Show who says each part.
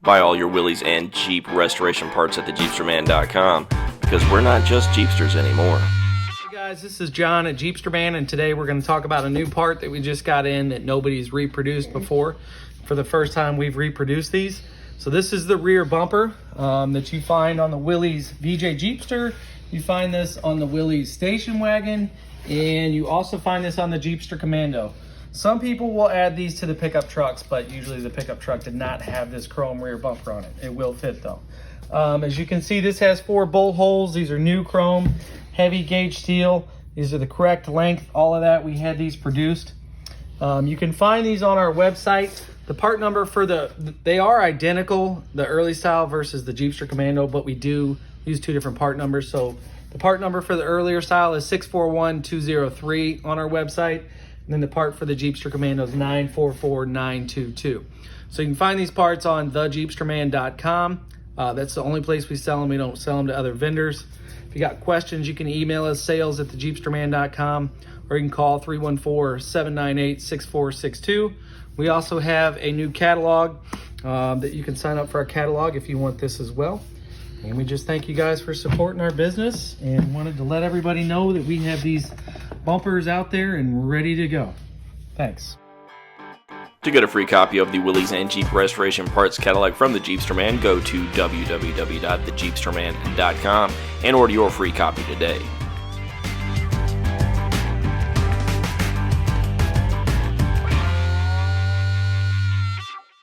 Speaker 1: Buy all your Willys and Jeep restoration parts at thejeepsterman.com, because we're not just Jeepsters anymore.
Speaker 2: Hey guys, this is John at Jeepsterman, and today we're going to talk about a new part that we just got in that nobody's reproduced before. For the first time, we've reproduced these. So this is the rear bumper that you find on the Willys VJ Jeepster. You find this on the Willys station wagon, and you also find this on the Jeepster Commando. Some people will add these to the pickup trucks, but usually the pickup truck did not have this chrome rear bumper on it. It will fit though. As you can see, this has 4 bolt holes. These are new chrome, heavy gauge steel. These are the correct length, all of that. We had these produced. You can find these on our website. The part number for they are identical, the early style versus the Jeepster Commando, but we do use 2 different part numbers. So the part number for the earlier style is 641203 on our website. And then the part for the Jeepster Commando is 944922. So you can find these parts on thejeepsterman.com. That's the only place we sell them. We don't sell them to other vendors. If you got questions, you can email us, sales@thejeepsterman.com, or you can call 314-798-6462. We also have a new catalog that you can sign up for our catalog if you want this as well. And we just thank you guys for supporting our business, and wanted to let everybody know that we have these bumpers out there and ready to go. Thanks.
Speaker 1: To get a free copy of the Willys and Jeep Restoration Parts catalog from the Jeepsterman, go to www.thejeepsterman.com and order your free copy today.